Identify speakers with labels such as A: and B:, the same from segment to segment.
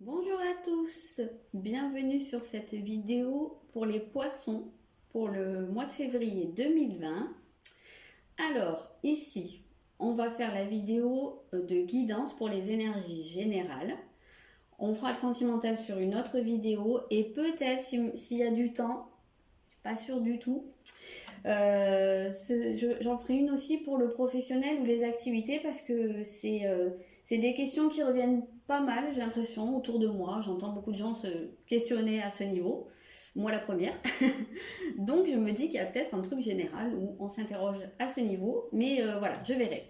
A: Bonjour à tous, bienvenue sur cette vidéo pour les poissons pour le mois de février 2020. Alors ici, on va faire la vidéo de guidance pour les énergies générales. On fera le sentimental sur une autre vidéo et peut-être s'il y a du temps, je suis pas sûre du tout, j'en ferai une aussi pour le professionnel ou les activités parce que c'est des questions qui reviennent pas mal, j'ai l'impression, autour de moi. J'entends beaucoup de gens se questionner à ce niveau. Moi la première. Donc je me dis qu'il y a peut-être un truc général où on s'interroge à ce niveau. Mais voilà, je verrai.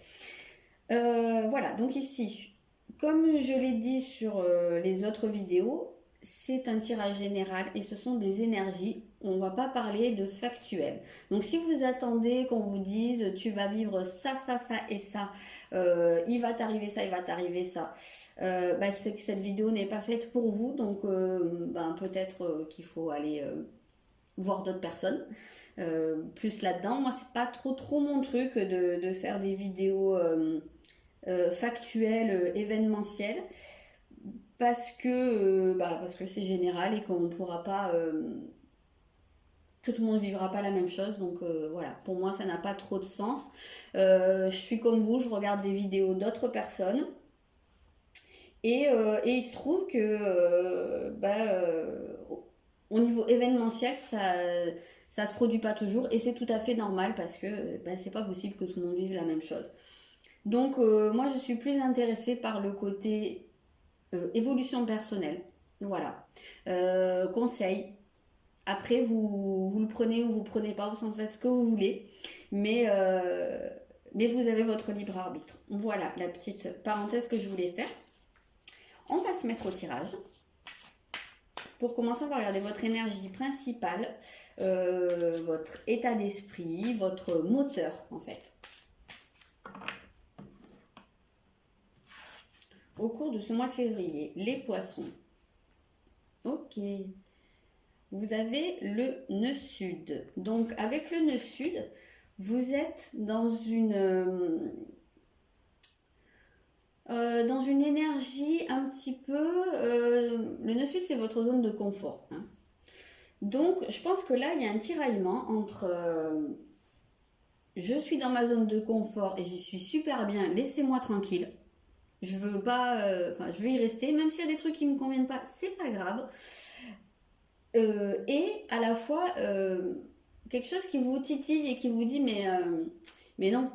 A: Voilà, donc ici, comme je l'ai dit sur les autres vidéos, c'est un tirage général et ce sont des énergies. On ne va pas parler de factuel. Donc si vous attendez qu'on vous dise tu vas vivre ça, ça, ça et ça, il va t'arriver ça, il va t'arriver ça, c'est que cette vidéo n'est pas faite pour vous. Donc peut-être qu'il faut aller voir d'autres personnes plus là-dedans. Moi, c'est pas trop mon truc de faire des vidéos factuelles, événementielles parce que c'est général et qu'on ne pourra pas que tout le monde vivra pas la même chose. Donc voilà, pour moi ça n'a pas trop de sens. Je suis comme vous, je regarde des vidéos d'autres personnes et il se trouve que au niveau événementiel ça se produit pas toujours et c'est tout à fait normal parce que c'est pas possible que tout le monde vive la même chose. Donc moi je suis plus intéressée par le côté évolution personnelle. Voilà. Conseil. Après, vous le prenez ou vous le prenez pas, vous en faites ce que vous voulez. Mais vous avez votre libre arbitre. Voilà la petite parenthèse que je voulais faire. On va se mettre au tirage. Pour commencer, on va regarder votre énergie principale, votre état d'esprit, votre moteur en fait. Au cours de ce mois de février, les poissons. Ok. Vous avez le nœud sud. Donc avec le nœud sud, vous êtes dans une énergie un petit peu... le nœud sud, c'est votre zone de confort. Hein. Donc je pense que là, il y a un tiraillement entre... je suis dans ma zone de confort et j'y suis super bien, laissez-moi tranquille. Je veux pas... je veux y rester, même s'il y a des trucs qui ne me conviennent pas, c'est pas grave. Et à la fois quelque chose qui vous titille et qui vous dit mais non,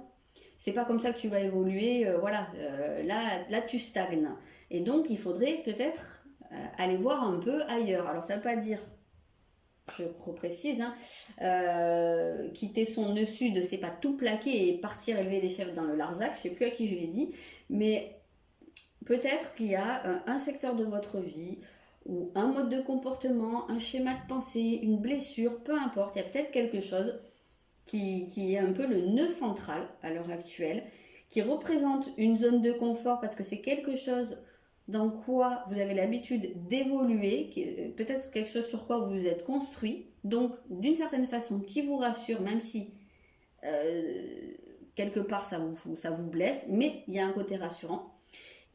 A: c'est pas comme ça que tu vas évoluer, là tu stagnes et donc il faudrait peut-être aller voir un peu ailleurs. Alors ça veut pas dire, je reprécise, quitter son nœud sud, c'est pas tout plaquer et partir élever les chèvres dans le Larzac, je sais plus à qui je l'ai dit, mais peut-être qu'il y a un secteur de votre vie ou un mode de comportement, un schéma de pensée, une blessure, peu importe, il y a peut-être quelque chose qui est un peu le nœud central à l'heure actuelle, qui représente une zone de confort parce que c'est quelque chose dans quoi vous avez l'habitude d'évoluer, peut-être quelque chose sur quoi vous vous êtes construit, donc d'une certaine façon qui vous rassure, même si quelque part ça vous blesse, mais il y a un côté rassurant.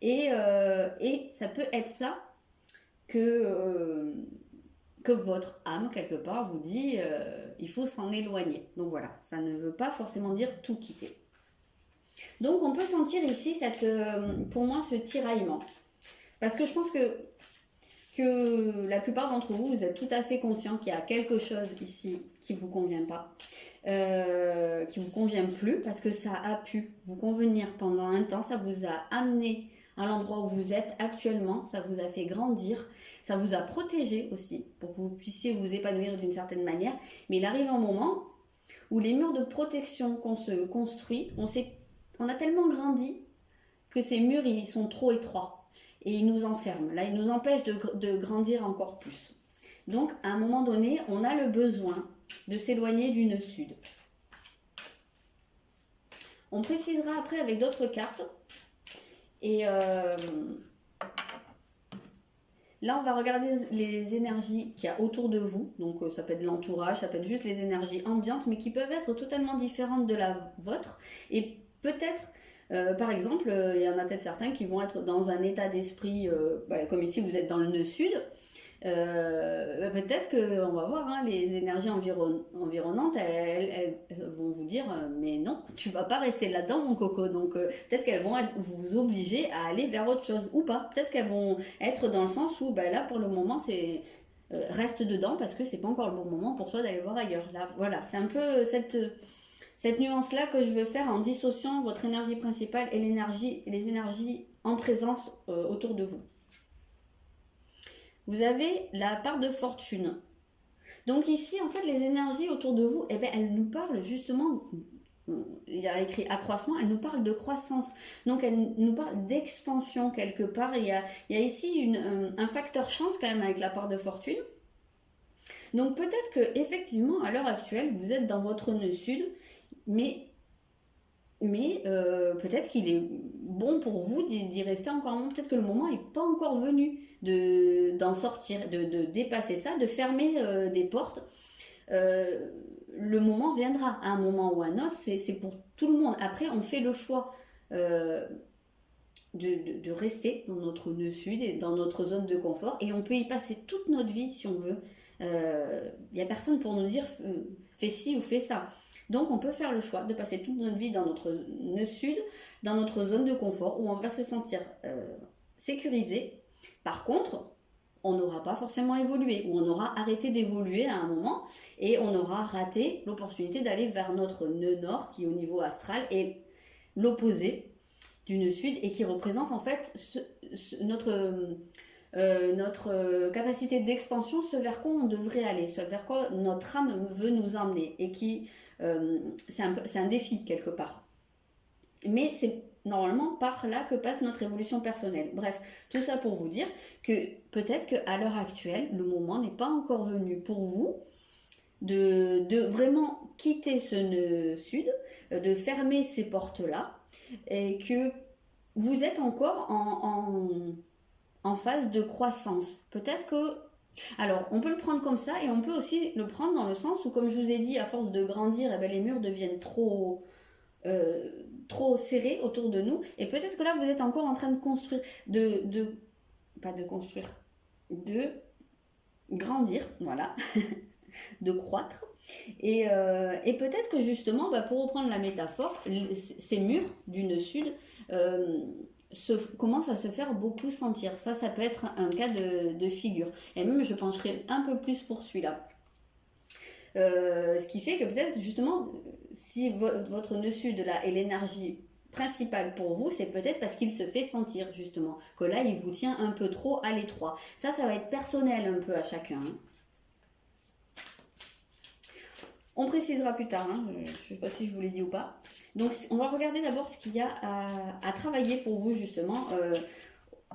A: Et ça peut être ça que votre âme, quelque part, vous dit il faut s'en éloigner. Donc voilà, ça ne veut pas forcément dire tout quitter. Donc on peut sentir ici, pour moi, ce tiraillement. Parce que je pense que la plupart d'entre vous, vous êtes tout à fait conscient qu'il y a quelque chose ici qui ne vous convient pas, qui ne vous convient plus, parce que ça a pu vous convenir pendant un temps, ça vous a amené à l'endroit où vous êtes actuellement, ça vous a fait grandir, ça vous a protégé aussi pour que vous puissiez vous épanouir d'une certaine manière. Mais il arrive un moment où les murs de protection qu'on se construit, on a tellement grandi que ces murs ils sont trop étroits et ils nous enferment. Là, ils nous empêchent de grandir encore plus. Donc, à un moment donné, on a le besoin de s'éloigner du nœud sud. On précisera après avec d'autres cartes. Et là, on va regarder les énergies qu'il y a autour de vous. Donc, ça peut être l'entourage, ça peut être juste les énergies ambiantes, mais qui peuvent être totalement différentes de la vôtre. Et peut-être Par exemple, il y en a peut-être certains qui vont être dans un état d'esprit, comme ici vous êtes dans le nœud sud, peut-être que, on va voir, hein, les énergies environnantes, elles vont vous dire, mais non, tu vas pas rester là-dedans, mon coco. Donc peut-être qu'elles vont vous obliger à aller vers autre chose, ou pas. Peut-être qu'elles vont être dans le sens où, là, pour le moment, c'est reste dedans parce que c'est pas encore le bon moment pour toi d'aller voir ailleurs. Là, voilà, c'est un peu cette nuance-là que je veux faire en dissociant votre énergie principale et les énergies en présence autour de vous. Vous avez la part de fortune. Donc ici, en fait, les énergies autour de vous, elles nous parlent justement, il y a écrit accroissement, elles nous parlent de croissance. Donc elles nous parlent d'expansion quelque part. Il y a ici un facteur chance quand même avec la part de fortune. Donc peut-être que effectivement, à l'heure actuelle, vous êtes dans votre nœud sud, mais peut-être qu'il est bon pour vous d'y rester encore un moment. Peut-être que le moment n'est pas encore venu d'en sortir, de dépasser ça, de fermer des portes. Le moment viendra, à un moment ou à un autre, c'est pour tout le monde. Après, on fait le choix de rester dans notre nœud sud et dans notre zone de confort, et on peut y passer toute notre vie si on veut. Il n'y a personne pour nous dire fais ci ou fais ça. Donc on peut faire le choix de passer toute notre vie dans notre nœud sud, dans notre zone de confort, où on va se sentir sécurisé. Par contre, on n'aura pas forcément évolué, ou on aura arrêté d'évoluer à un moment, et on aura raté l'opportunité d'aller vers notre nœud nord, qui au niveau astral est l'opposé du nœud sud, et qui représente en fait notre capacité d'expansion, ce vers quoi on devrait aller, ce vers quoi notre âme veut nous emmener, et qui c'est un défi quelque part. Mais c'est normalement par là que passe notre évolution personnelle. Bref, tout ça pour vous dire que peut-être qu'à l'heure actuelle, le moment n'est pas encore venu pour vous de vraiment quitter ce nœud sud, de fermer ces portes-là, et que vous êtes encore en phase de croissance. Peut-être que... Alors, on peut le prendre comme ça, et on peut aussi le prendre dans le sens où, comme je vous ai dit, à force de grandir, les murs deviennent trop serrés autour de nous, et peut-être que là, vous êtes encore en train de construire, pas de construire, de grandir, voilà, de croître, et peut-être que justement, pour reprendre la métaphore, ces murs du nœud sud commence à se faire beaucoup sentir. Ça peut être un cas de figure. Et même, je pencherai un peu plus pour celui-là. Ce qui fait que peut-être, justement, si votre nœud sud là est l'énergie principale pour vous, c'est peut-être parce qu'il se fait sentir, justement. Que là, il vous tient un peu trop à l'étroit. Ça va être personnel un peu à chacun. On précisera plus tard, hein. Je ne sais pas si je vous l'ai dit ou pas. Donc on va regarder d'abord ce qu'il y a à travailler pour vous justement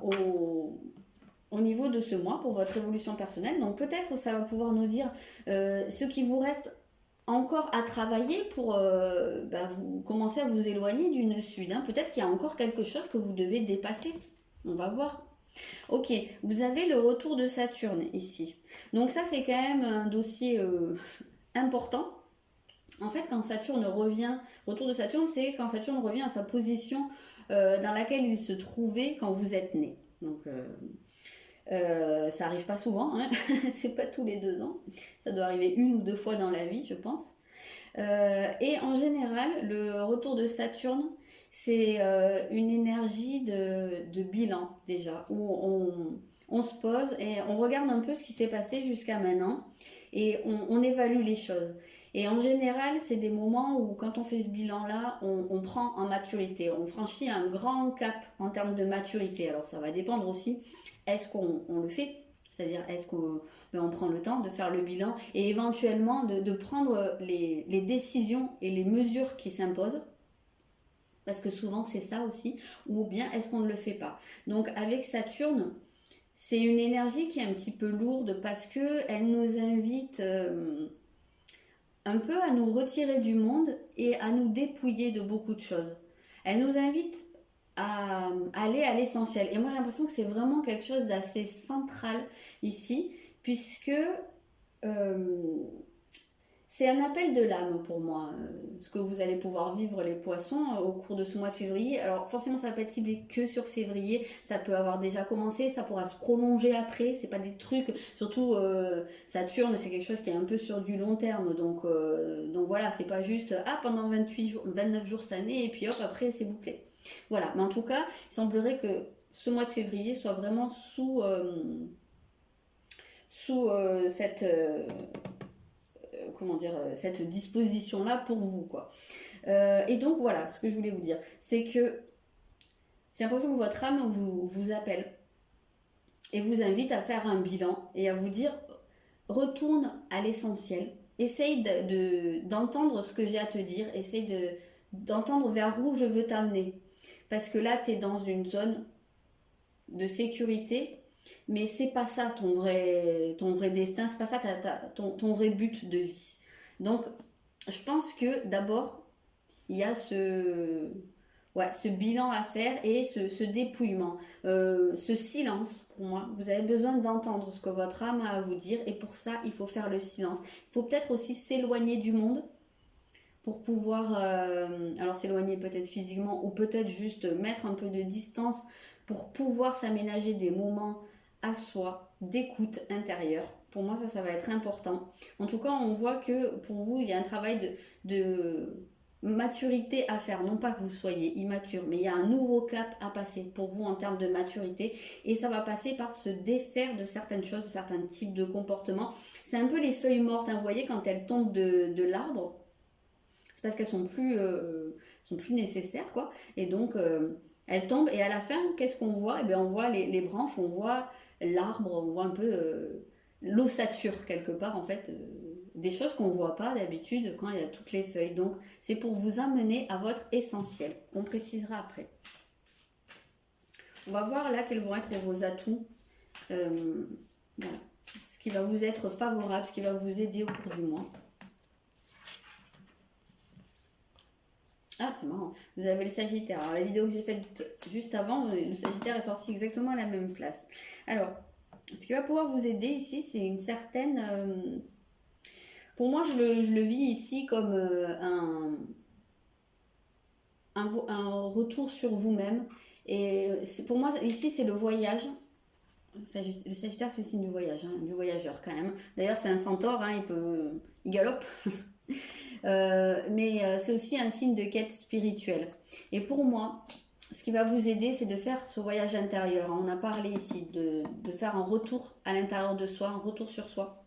A: au niveau de ce mois, pour votre évolution personnelle. Donc peut-être ça va pouvoir nous dire ce qui vous reste encore à travailler pour vous commencer à vous éloigner du nœud sud. Hein. Peut-être qu'il y a encore quelque chose que vous devez dépasser. On va voir. Ok, vous avez le retour de Saturne ici. Donc ça c'est quand même un dossier important. En fait, quand Saturne revient, retour de Saturne, c'est quand Saturne revient à sa position dans laquelle il se trouvait quand vous êtes né. Donc, ça arrive pas souvent, hein. C'est pas tous les 2 ans. Ça doit arriver 1 ou 2 fois dans la vie, je pense. Et en général, le retour de Saturne, c'est une énergie de bilan déjà, où on se pose et on regarde un peu ce qui s'est passé jusqu'à maintenant et on évalue les choses. Et en général, c'est des moments où quand on fait ce bilan-là, on prend en maturité, on franchit un grand cap en termes de maturité. Alors ça va dépendre aussi, est-ce qu'on le fait ? C'est-à-dire, est-ce qu'on prend le temps de faire le bilan et éventuellement de prendre les décisions et les mesures qui s'imposent ? Parce que souvent, c'est ça aussi. Ou bien, est-ce qu'on ne le fait pas ? Donc, avec Saturne, c'est une énergie qui est un petit peu lourde parce qu'elle nous invite un peu à nous retirer du monde et à nous dépouiller de beaucoup de choses. Elle nous invite à aller à l'essentiel. Et moi, j'ai l'impression que c'est vraiment quelque chose d'assez central ici, puisque C'est un appel de l'âme pour moi, ce que vous allez pouvoir vivre les poissons au cours de ce mois de février. Alors forcément ça va pas être ciblé que sur février, ça peut avoir déjà commencé, ça pourra se prolonger après, c'est pas des trucs, surtout Saturne c'est quelque chose qui est un peu sur du long terme, donc voilà, c'est pas juste pendant 28 jours, 29 jours cette année et puis hop après c'est bouclé. Voilà, mais en tout cas il semblerait que ce mois de février soit vraiment sous cette comment dire, cette disposition-là pour vous, quoi. Et donc voilà, ce que je voulais vous dire, c'est que j'ai l'impression que votre âme vous appelle et vous invite à faire un bilan et à vous dire, retourne à l'essentiel, essaye d'entendre ce que j'ai à te dire, essaye d'entendre vers où je veux t'amener. Parce que là, tu es dans une zone de sécurité, mais c'est pas ça ton vrai destin, c'est pas ça ton vrai but de vie. Donc je pense que d'abord il y a ce bilan à faire et ce dépouillement, ce silence. Pour moi vous avez besoin d'entendre ce que votre âme a à vous dire et pour ça il faut faire le silence. Il faut peut-être aussi s'éloigner du monde pour pouvoir alors s'éloigner peut-être physiquement ou peut-être juste mettre un peu de distance pour pouvoir s'aménager des moments à soi, d'écoute intérieure. Pour moi, ça va être important. En tout cas, on voit que pour vous, il y a un travail de maturité à faire. Non pas que vous soyez immature, mais il y a un nouveau cap à passer pour vous en termes de maturité. Et ça va passer par se défaire de certaines choses, de certains types de comportements. C'est un peu les feuilles mortes, hein. Vous voyez, quand elles tombent de l'arbre, c'est parce qu'elles sont plus nécessaires, quoi. Et donc... elle tombe et à la fin, qu'est-ce qu'on voit? Eh bien, on voit les branches, on voit l'arbre, on voit un peu l'ossature quelque part, en fait, des choses qu'on ne voit pas d'habitude quand il y a toutes les feuilles. Donc, c'est pour vous amener à votre essentiel. On précisera après. On va voir là quels vont être vos atouts, voilà. Ce qui va vous être favorable, ce qui va vous aider au cours du mois. Ah, c'est marrant. Vous avez le Sagittaire. Alors, la vidéo que j'ai faite juste avant, le Sagittaire est sorti exactement à la même place. Alors, ce qui va pouvoir vous aider ici, c'est une certaine... pour moi, je le vis ici comme un retour sur vous-même. Et pour moi, ici, c'est le voyage. Le Sagittaire, c'est le signe du voyage, hein, du voyageur quand même. D'ailleurs, c'est un centaure, hein, il galope. Mais c'est aussi un signe de quête spirituelle. Et pour moi, ce qui va vous aider, c'est de faire ce voyage intérieur. On a parlé ici de faire un retour à l'intérieur de soi, un retour sur soi.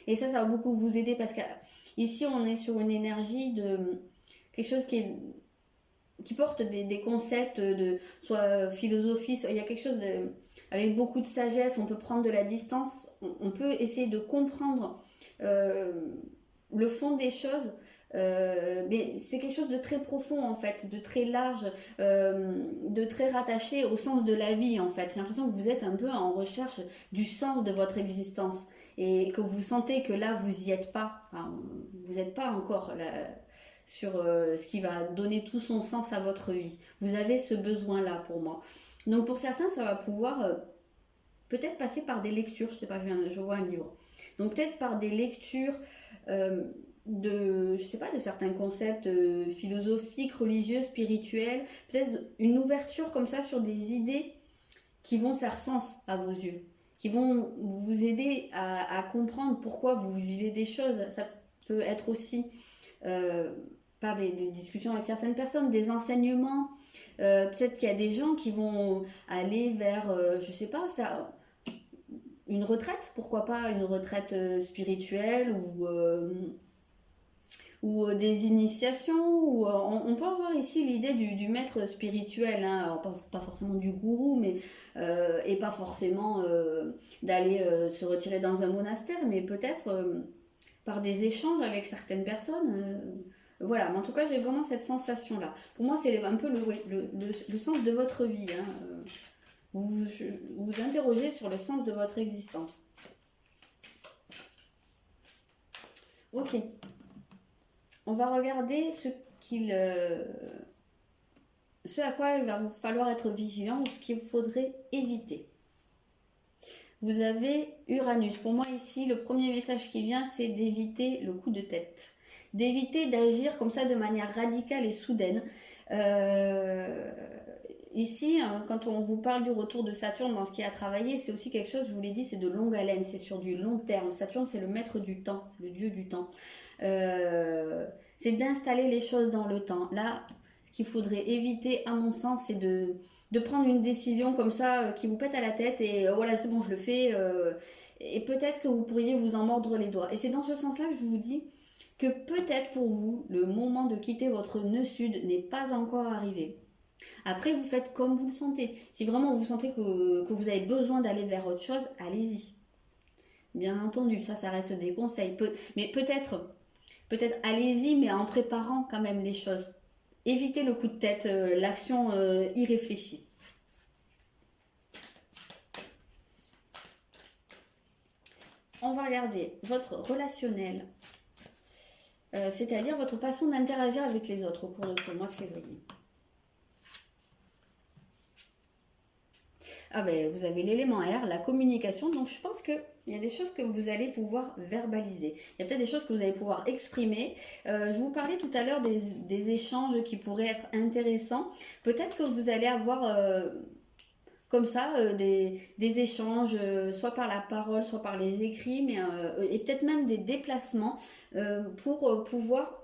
A: Et ça va beaucoup vous aider parce qu'ici, on est sur une énergie de quelque chose qui porte des concepts de soit philosophie, il y a quelque chose avec beaucoup de sagesse, on peut prendre de la distance, on peut essayer de comprendre le fond des choses, mais c'est quelque chose de très profond en fait, de très large, de très rattaché au sens de la vie en fait. J'ai l'impression que vous êtes un peu en recherche du sens de votre existence et que vous sentez que là vous n'y êtes pas, enfin, vous n'êtes pas encore là, sur ce qui va donner tout son sens à votre vie. Vous avez ce besoin-là pour moi. Donc pour certains, ça va pouvoir peut-être passer par des lectures, je sais pas, je vois un livre. Donc peut-être par des lectures je sais pas, de certains concepts philosophiques, religieux, spirituels, peut-être une ouverture comme ça sur des idées qui vont faire sens à vos yeux, qui vont vous aider à comprendre pourquoi vous vivez des choses. Ça peut être aussi par des discussions avec certaines personnes, des enseignements. Peut-être qu'il y a des gens qui vont aller vers, je sais pas, faire une retraite, pourquoi pas une retraite spirituelle ou des initiations. On peut avoir ici l'idée du maître spirituel, hein, alors pas forcément du gourou, mais et pas forcément d'aller se retirer dans un monastère, mais peut-être par des échanges avec certaines personnes. Voilà, mais en tout cas, j'ai vraiment cette sensation-là. Pour moi, c'est un peu le sens de votre vie. Hein. Vous vous interrogez sur le sens de votre existence. Ok. On va regarder ce à quoi il va vous falloir être vigilant ou ce qu'il faudrait éviter. vous avez Uranus. Pour moi ici, le premier message qui vient, c'est d'éviter le coup de tête. D'éviter d'agir comme ça de manière radicale et soudaine. Ici, quand on vous parle du retour de Saturne dans ce qui a travaillé, c'est aussi quelque chose, je vous l'ai dit, c'est de longue haleine, c'est sur du long terme. Saturne, c'est le maître du temps, c'est le dieu du temps. C'est d'installer les choses dans le temps. Là, ce qu'il faudrait éviter, à mon sens, c'est de prendre une décision comme ça qui vous pète à la tête et voilà, c'est bon, je le fais. Et peut-être que vous pourriez vous en mordre les doigts. Et c'est dans ce sens-là que je vous dis que peut-être pour vous, le moment de quitter votre nœud sud n'est pas encore arrivé. Après, vous faites comme vous le sentez. Si vraiment vous sentez que vous avez besoin d'aller vers autre chose, allez-y. Bien entendu, ça reste des conseils. Mais peut-être allez-y, mais en préparant quand même les choses. Évitez le coup de tête, l'action irréfléchie. On va regarder votre relationnel, c'est-à-dire votre façon d'interagir avec les autres au cours de ce mois de février. Ah ben, vous avez l'élément R, la communication, donc je pense qu'il y a des choses que vous allez pouvoir verbaliser. Il y a peut-être des choses que vous allez pouvoir exprimer. Je vous parlais tout à l'heure des échanges qui pourraient être intéressants. Peut-être que vous allez avoir comme ça des échanges, soit par la parole, soit par les écrits, mais, et peut-être même des déplacements pour pouvoir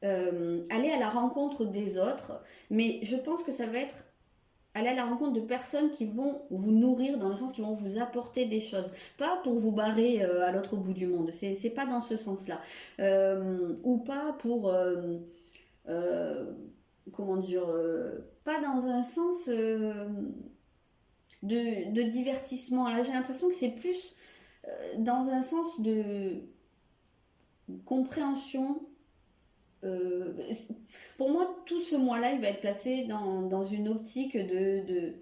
A: aller à la rencontre des autres. Mais je pense que ça va être aller à la rencontre de personnes qui vont vous nourrir, dans le sens qui vont vous apporter des choses. Pas pour vous barrer à l'autre bout du monde, c'est pas dans ce sens-là. Ou pas pour, comment dire, pas dans un sens de divertissement. Là, j'ai l'impression que c'est plus dans un sens de compréhension. Pour moi, tout ce mois-là, il va être placé dans une optique de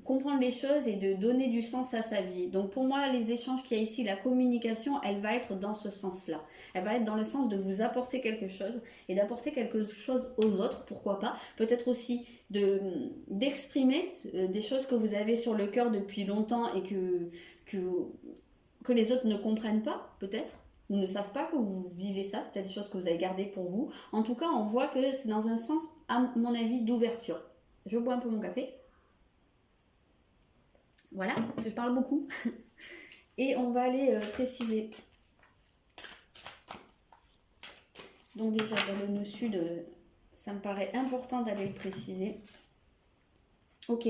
A: comprendre les choses et de donner du sens à sa vie. Donc pour moi, les échanges qu'il y a ici, la communication, elle va être dans ce sens-là. Elle va être dans le sens de vous apporter quelque chose et d'apporter quelque chose aux autres, pourquoi pas. Peut-être aussi d'exprimer des choses que vous avez sur le cœur depuis longtemps et que les autres ne comprennent pas, peut-être. Ils ne savent pas que vous vivez ça, c'est peut-être des choses que vous avez gardées pour vous. En tout cas, on voit que c'est dans un sens, à mon avis, d'ouverture. Je bois un peu mon café. Voilà, parce que je parle beaucoup. Et on va aller préciser. Donc déjà, dans le nœud sud, ça me paraît important d'aller le préciser. Ok.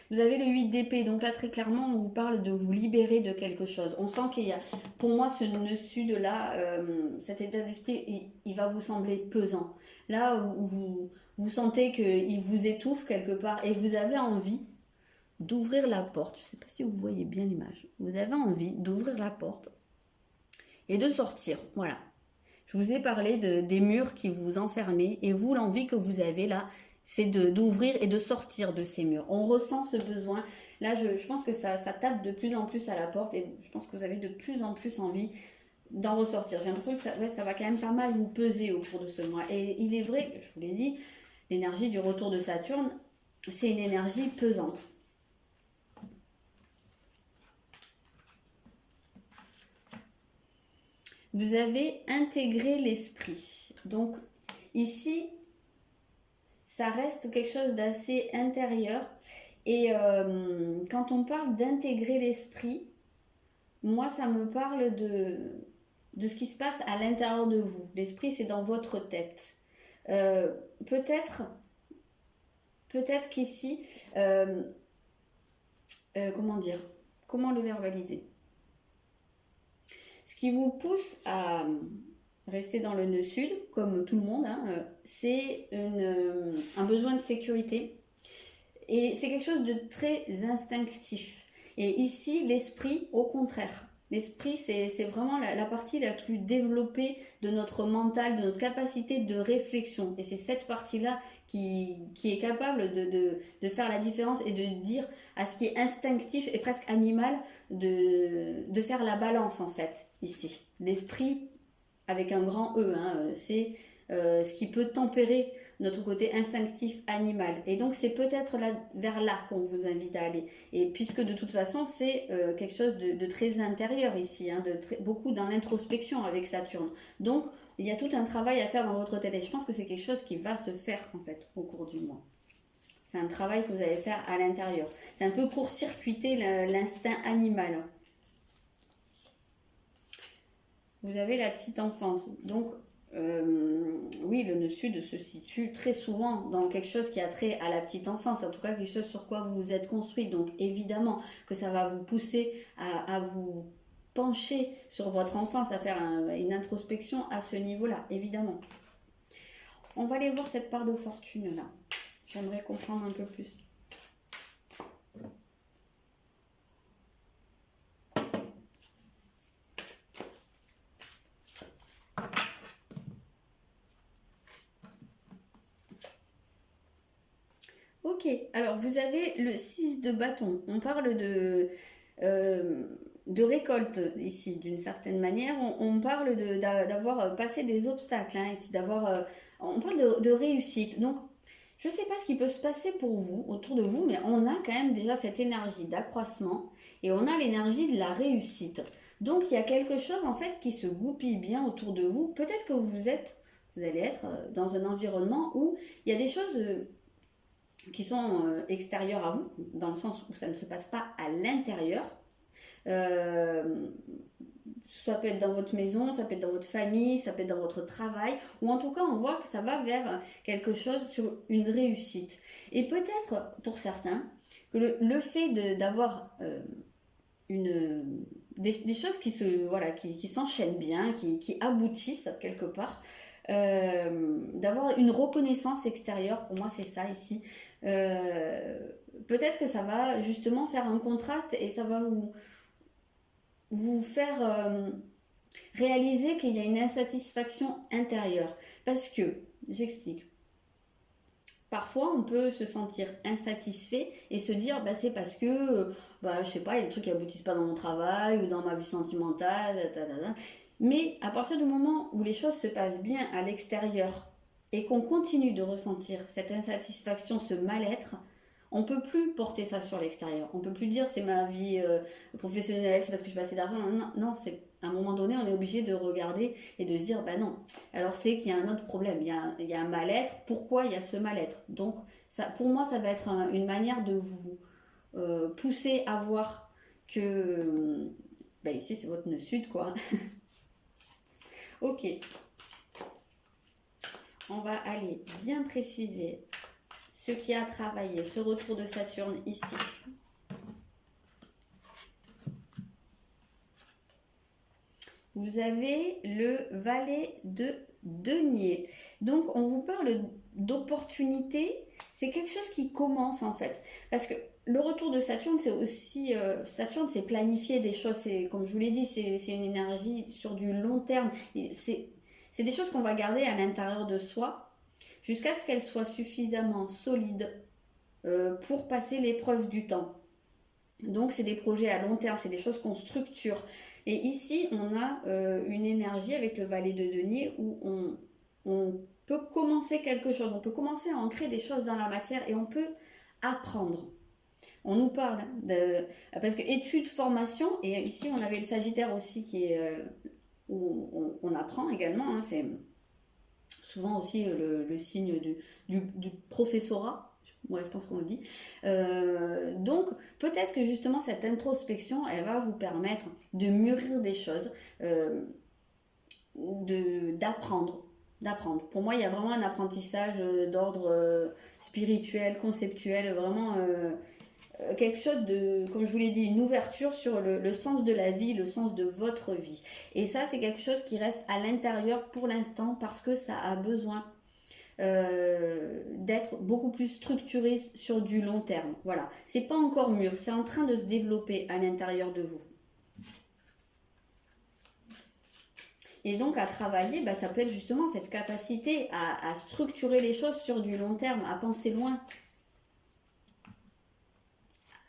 A: Vous avez le 8 d'épée, donc là très clairement on vous parle de vous libérer de quelque chose. On sent qu'il y a, pour moi ce nœud sud là, cet état d'esprit, il va vous sembler pesant. Là vous sentez qu'il vous étouffe quelque part et vous avez envie d'ouvrir la porte. Je ne sais pas si vous voyez bien l'image. Vous avez envie d'ouvrir la porte et de sortir, voilà. Je vous ai parlé des murs qui vous enfermaient et vous, l'envie que vous avez là, c'est d'ouvrir et de sortir de ces murs. On ressent ce besoin. Là, je pense que ça tape de plus en plus à la porte et je pense que vous avez de plus en plus envie d'en ressortir. J'ai l'impression que ça va quand même pas mal vous peser au cours de ce mois. Et il est vrai, je vous l'ai dit, l'énergie du retour de Saturne, c'est une énergie pesante. Vous avez intégré l'esprit. Donc ici, ça reste quelque chose d'assez intérieur. Et quand on parle d'intégrer l'esprit, moi, ça me parle de ce qui se passe à l'intérieur de vous. L'esprit, c'est dans votre tête. Peut-être qu'ici, comment dire, comment le verbaliser? Ce qui vous pousse à rester dans le nœud sud, comme tout le monde, hein, c'est un besoin de sécurité. Et c'est quelque chose de très instinctif. Et ici, l'esprit, au contraire. L'esprit, c'est vraiment la partie la plus développée de notre mental, de notre capacité de réflexion. Et c'est cette partie-là qui est capable de faire la différence et de dire à ce qui est instinctif et presque animal de faire la balance, en fait, ici. L'esprit, avec un grand E, hein, c'est ce qui peut tempérer notre côté instinctif animal. Et donc c'est peut-être vers là qu'on vous invite à aller. Et puisque de toute façon c'est quelque chose de très intérieur ici, hein, beaucoup dans l'introspection avec Saturne. Donc il y a tout un travail à faire dans votre tête. Et je pense que c'est quelque chose qui va se faire en fait au cours du mois. C'est un travail que vous allez faire à l'intérieur. C'est un peu court-circuiter l'instinct animal. Vous avez la petite enfance. Donc, oui, le nœud sud se situe très souvent dans quelque chose qui a trait à la petite enfance. En tout cas, quelque chose sur quoi vous vous êtes construit. Donc, évidemment que ça va vous pousser à vous pencher sur votre enfance, à faire une introspection à ce niveau-là, évidemment. On va aller voir cette part de fortune là. J'aimerais comprendre un peu plus. Ok, alors vous avez le 6 de bâton. On parle de récolte ici, d'une certaine manière. On parle d'avoir passé des obstacles, hein, ici, on parle de réussite. Donc, je ne sais pas ce qui peut se passer pour vous, autour de vous, mais on a quand même déjà cette énergie d'accroissement et on a l'énergie de la réussite. Donc, il y a quelque chose, en fait, qui se goupille bien autour de vous. Peut-être que vous allez être dans un environnement où il y a des choses qui sont extérieures à vous, dans le sens où ça ne se passe pas à l'intérieur. Ça peut être dans votre maison, ça peut être dans votre famille, ça peut être dans votre travail, ou en tout cas on voit que ça va vers quelque chose sur une réussite. Et peut-être pour certains que le fait d'avoir des choses qui s'enchaînent bien, qui aboutissent quelque part, d'avoir une reconnaissance extérieure, pour moi c'est ça ici. Peut-être que ça va justement faire un contraste et ça va vous faire réaliser qu'il y a une insatisfaction intérieure. Parce que, j'explique, parfois on peut se sentir insatisfait et se dire c'est parce que, je sais pas, il y a des trucs qui aboutissent pas dans mon travail ou dans ma vie sentimentale, mais à partir du moment où les choses se passent bien à l'extérieur et qu'on continue de ressentir cette insatisfaction, ce mal-être, on ne peut plus porter ça sur l'extérieur. On ne peut plus dire c'est ma vie professionnelle, c'est parce que je passe assez d'argent. Non, c'est à un moment donné, on est obligé de regarder et de se dire non. Alors c'est qu'il y a un autre problème, il y a un mal-être. Pourquoi il y a ce mal-être? Donc ça, pour moi, ça va être une manière de vous pousser à voir que ici c'est votre nœud sud quoi. Ok. On va aller bien préciser ce qui a travaillé, ce retour de Saturne ici. Vous avez le valet de denier. Donc, on vous parle d'opportunité. C'est quelque chose qui commence en fait. Parce que le retour de Saturne, c'est aussi... Saturne, c'est planifier des choses. Comme je vous l'ai dit, c'est une énergie sur du long terme. C'est des choses qu'on va garder à l'intérieur de soi jusqu'à ce qu'elles soient suffisamment solides pour passer l'épreuve du temps. Donc, c'est des projets à long terme, c'est des choses qu'on structure. Et ici, on a une énergie avec le valet de denier où on peut commencer quelque chose, on peut commencer à ancrer des choses dans la matière et on peut apprendre. On nous parle parce que études, formation, et ici on avait le Sagittaire aussi qui est où on apprend également, hein, c'est souvent aussi le signe du professorat. Ouais, je pense qu'on le dit. Donc, peut-être que justement, cette introspection, elle va vous permettre de mûrir des choses, d'apprendre. Pour moi, il y a vraiment un apprentissage d'ordre spirituel, conceptuel, vraiment quelque chose de, comme je vous l'ai dit, une ouverture sur le sens de la vie, le sens de votre vie. Et ça, c'est quelque chose qui reste à l'intérieur pour l'instant parce que ça a besoin d'être beaucoup plus structuré sur du long terme. Voilà, c'est pas encore mûr, c'est en train de se développer à l'intérieur de vous. Et donc à travailler, ça peut être justement cette capacité à structurer les choses sur du long terme, à penser loin,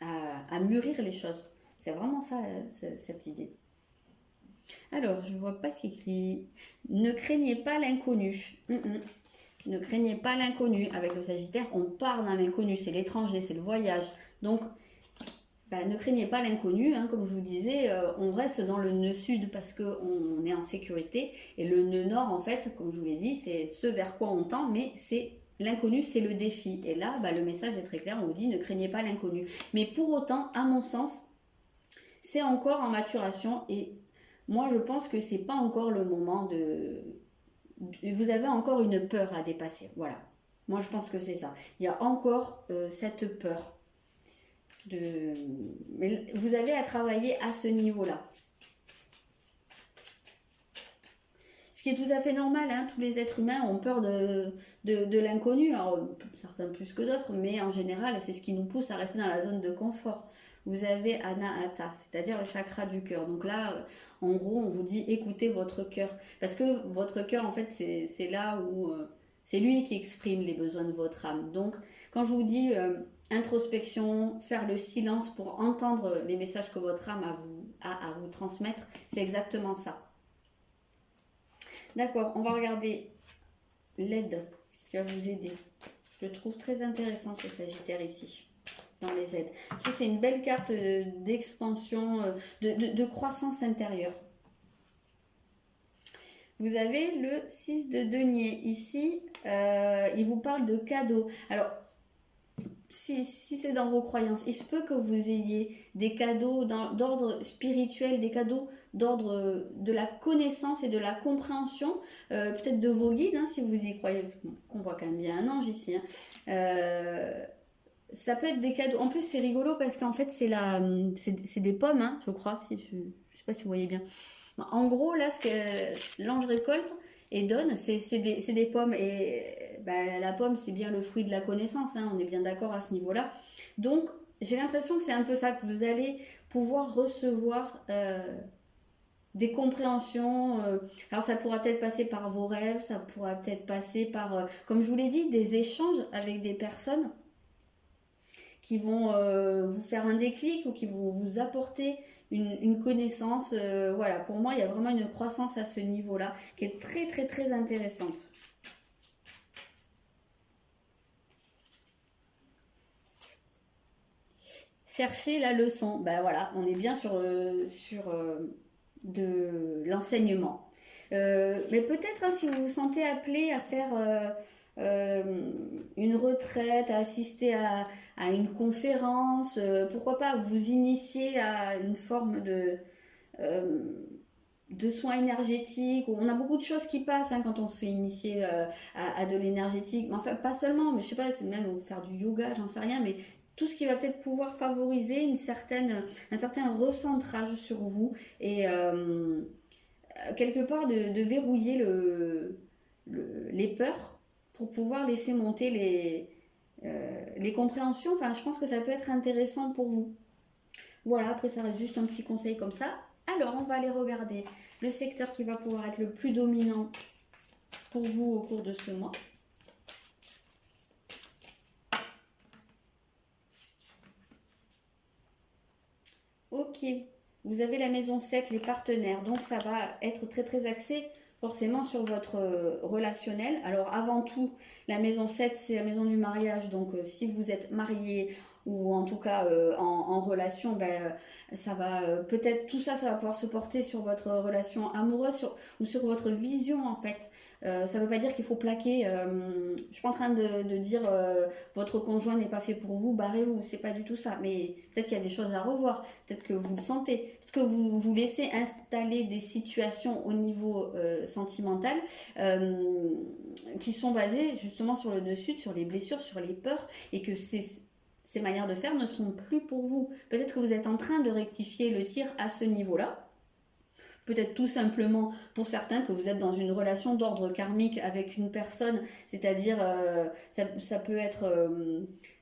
A: à mûrir les choses. C'est vraiment ça, cette idée. Alors, je vois pas ce qui écrit. Ne craignez pas l'inconnu. Ne craignez pas l'inconnu. Avec le Sagittaire, on part dans l'inconnu, c'est l'étranger, c'est le voyage. Donc, ne craignez pas l'inconnu, hein, comme je vous disais, on reste dans le nœud sud parce qu'on est en sécurité. Et le nœud nord, en fait, comme je vous l'ai dit, c'est ce vers quoi on tend, mais c'est l'inconnu, c'est le défi. Et là, le message est très clair, on vous dit ne craignez pas l'inconnu. Mais pour autant, à mon sens, c'est encore en maturation et moi je pense que c'est pas encore le moment vous avez encore une peur à dépasser, voilà. Moi je pense que c'est ça. Il y a encore cette peur mais vous avez à travailler à ce niveau-là. Ce qui est tout à fait normal, hein. Tous les êtres humains ont peur de l'inconnu, alors certains plus que d'autres, mais en général c'est ce qui nous pousse à rester dans la zone de confort. Vous avez Anahata, c'est-à-dire le chakra du cœur. Donc là, en gros, on vous dit écoutez votre cœur. Parce que votre cœur, en fait, c'est là où c'est lui qui exprime les besoins de votre âme. Donc, quand je vous dis introspection, faire le silence pour entendre les messages que votre âme a à vous transmettre, c'est exactement ça. D'accord, on va regarder l'aide qui va vous aider. Je le trouve très intéressant ce Sagittaire ici. Dans les aides. Je trouve que c'est une belle carte d'expansion, de croissance intérieure. Vous avez le 6 de denier. Ici, il vous parle de cadeaux. Alors, si c'est dans vos croyances, il se peut que vous ayez des cadeaux d'ordre spirituel, des cadeaux d'ordre de la connaissance et de la compréhension, peut-être de vos guides, hein, si vous y croyez. On voit quand même bien un ange ici. Hein. Ça peut être des cadeaux. En plus, c'est rigolo parce qu'en fait, c'est des pommes, hein, je crois. Je sais pas si vous voyez bien. En gros, là, ce que l'ange récolte et donne, c'est des pommes. Et la pomme, c'est bien le fruit de la connaissance. Hein, on est bien d'accord à ce niveau-là. Donc, j'ai l'impression que c'est un peu ça, que vous allez pouvoir recevoir des compréhensions. Alors, ça pourra peut-être passer par vos rêves, ça pourra peut-être passer par, comme je vous l'ai dit, des échanges avec des personnes qui vont vous faire un déclic ou qui vont vous apporter une connaissance. Voilà, pour moi, il y a vraiment une croissance à ce niveau-là qui est très, très, très intéressante. Cherchez la leçon. Ben voilà, on est bien sur de l'enseignement. Mais peut-être, hein, si vous vous sentez appelé à faire une retraite, à assister à une conférence, pourquoi pas vous initier à une forme de soins énergétiques. On a beaucoup de choses qui passent, hein, quand on se fait initier à de l'énergétique. Enfin, pas seulement, mais je sais pas, c'est même faire du yoga, j'en sais rien, mais tout ce qui va peut-être pouvoir favoriser un certain recentrage sur vous et quelque part de verrouiller les peurs pour pouvoir laisser monter les compréhensions. Enfin, je pense que ça peut être intéressant pour vous. Voilà, après ça reste juste un petit conseil comme ça. Alors, on va aller regarder le secteur qui va pouvoir être le plus dominant pour vous au cours de ce mois. Ok, vous avez la maison 7, les partenaires, donc ça va être très très axé forcément sur votre relationnel. Alors avant tout, la maison 7, c'est la maison du mariage, donc si vous êtes marié ou en tout cas en relation, ça va peut-être tout ça, ça va pouvoir se porter sur votre relation amoureuse ou sur votre vision en fait. Ça ne veut pas dire qu'il faut plaquer. Je suis pas en train de dire votre conjoint n'est pas fait pour vous, barrez-vous. C'est pas du tout ça. Mais peut-être qu'il y a des choses à revoir. Peut-être que vous le sentez. Peut-être que vous vous laissez installer des situations au niveau sentimental qui sont basées justement sur le dessus, sur les blessures, sur les peurs, et que ces manières de faire ne sont plus pour vous. Peut-être que vous êtes en train de rectifier le tir à ce niveau-là. Peut-être tout simplement pour certains que vous êtes dans une relation d'ordre karmique avec une personne, c'est-à-dire ça peut être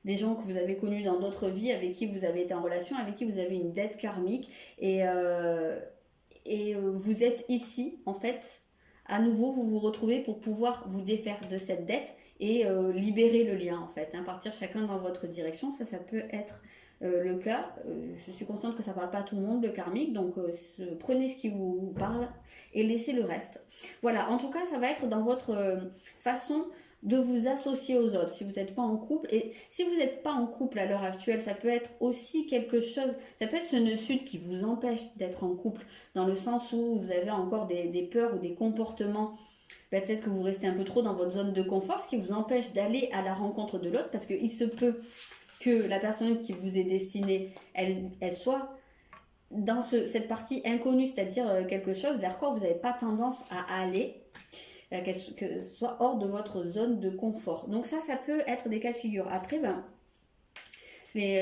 A: des gens que vous avez connus dans d'autres vies, avec qui vous avez été en relation, avec qui vous avez une dette karmique et vous êtes ici en fait, à nouveau vous vous retrouvez pour pouvoir vous défaire de cette dette et libérer le lien en fait, hein, partir chacun dans votre direction. Ça peut être le cas. Je suis consciente que ça ne parle pas à tout le monde, le karmique, donc prenez ce qui vous parle et laissez le reste. Voilà, en tout cas, ça va être dans votre façon de vous associer aux autres si vous n'êtes pas en couple. Et si vous n'êtes pas en couple à l'heure actuelle, ça peut être aussi quelque chose, ça peut être ce nœud sud qui vous empêche d'être en couple, dans le sens où vous avez encore des peurs ou des comportements. Peut-être que vous restez un peu trop dans votre zone de confort, ce qui vous empêche d'aller à la rencontre de l'autre, parce qu'il se peut que la personne qui vous est destinée, elle soit dans cette partie inconnue, c'est-à-dire quelque chose vers quoi vous n'avez pas tendance à aller, que ce soit hors de votre zone de confort. Donc ça peut être des cas de figure. Après,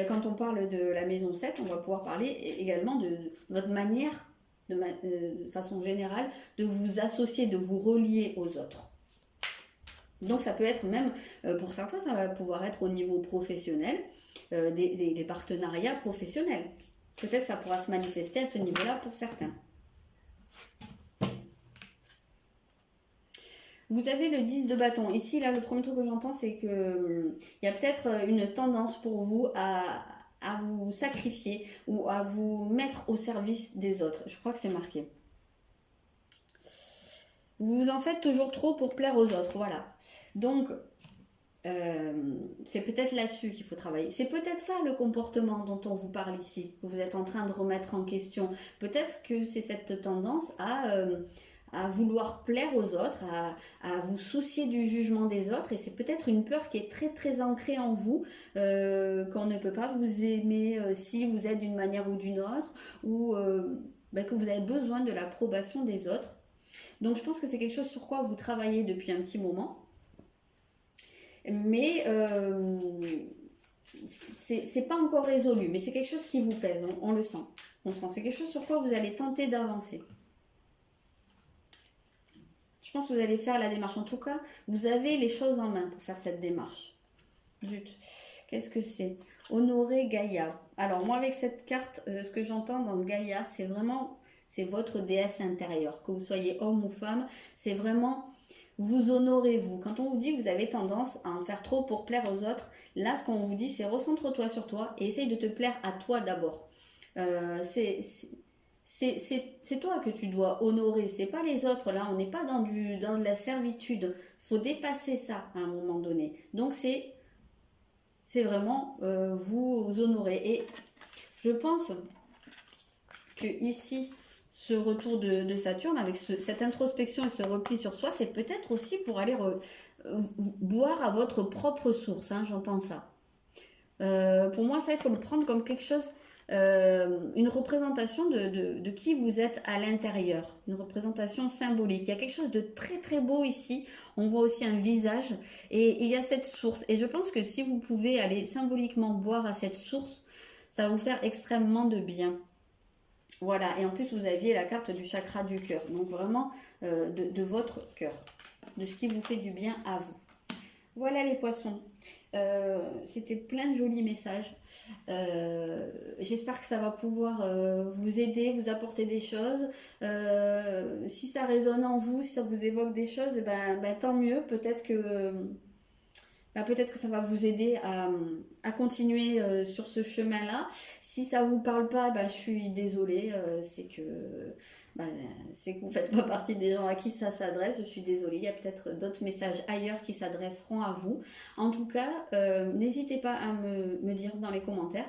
A: quand on parle de la maison 7, on va pouvoir parler également de votre manière, de façon générale, de vous associer, de vous relier aux autres. Donc ça peut être même, pour certains, ça va pouvoir être au niveau professionnel, des partenariats professionnels. Peut-être ça pourra se manifester à ce niveau-là pour certains. Vous avez le 10 de bâton. Ici, là, le premier truc que j'entends, c'est que il y a peut-être une tendance pour vous à vous sacrifier ou à vous mettre au service des autres. Je crois que c'est marqué. Vous en faites toujours trop pour plaire aux autres, voilà. Donc, c'est peut-être là-dessus qu'il faut travailler. C'est peut-être ça le comportement dont on vous parle ici, que vous êtes en train de remettre en question. Peut-être que c'est cette tendance à vouloir plaire aux autres, à vous soucier du jugement des autres, et c'est peut-être une peur qui est très très ancrée en vous, qu'on ne peut pas vous aimer si vous êtes d'une manière ou d'une autre, ou que vous avez besoin de l'approbation des autres. Donc je pense que c'est quelque chose sur quoi vous travaillez depuis un petit moment, mais c'est pas encore résolu, mais c'est quelque chose qui vous pèse, on le sent, c'est quelque chose sur quoi vous allez tenter d'avancer. Je pense que vous allez faire la démarche. En tout cas, vous avez les choses en main pour faire cette démarche. Zut, qu'est-ce que c'est? Honorer Gaïa. Alors moi, avec cette carte, ce que j'entends dans Gaïa, c'est vraiment, c'est votre déesse intérieure. Que vous soyez homme ou femme, c'est vraiment vous honorez vous. Quand on vous dit que vous avez tendance à en faire trop pour plaire aux autres, là, ce qu'on vous dit, c'est recentre-toi sur toi et essaye de te plaire à toi d'abord. C'est toi que tu dois honorer, c'est pas les autres. Là, on n'est pas dans de la servitude. Faut dépasser ça à un moment donné. Donc c'est vraiment vous honorer. Et je pense que ici, ce retour de Saturne avec cette introspection et ce repli sur soi, c'est peut-être aussi pour aller boire à votre propre source. Hein, j'entends ça. Pour moi, ça, il faut le prendre comme quelque chose. Une représentation de qui vous êtes à l'intérieur, une représentation symbolique. Il y a quelque chose de très très beau ici, on voit aussi un visage et il y a cette source, et je pense que si vous pouvez aller symboliquement boire à cette source, ça va vous faire extrêmement de bien. Voilà, et en plus vous aviez la carte du chakra du cœur, donc vraiment de votre cœur, de ce qui vous fait du bien à vous. Voilà les poissons. C'était plein de jolis messages. J'espère que ça va pouvoir vous aider, vous apporter des choses. Si ça résonne en vous, si ça vous évoque des choses, tant mieux. Peut-être que ça va vous aider à continuer sur ce chemin-là. Si ça vous parle pas, je suis désolée. C'est que vous faites pas partie des gens à qui ça s'adresse. Je suis désolée. Il y a peut-être d'autres messages ailleurs qui s'adresseront à vous. En tout cas, n'hésitez pas à me dire dans les commentaires.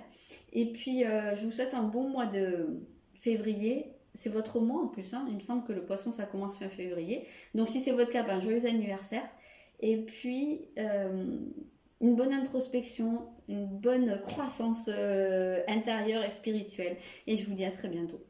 A: Et puis, je vous souhaite un bon mois de février. C'est votre mois en plus. Hein. Il me semble que le poisson, ça commence fin février. Donc, si c'est votre cas, joyeux anniversaire. Et puis, une bonne introspection, une bonne croissance intérieure et spirituelle. Et je vous dis à très bientôt.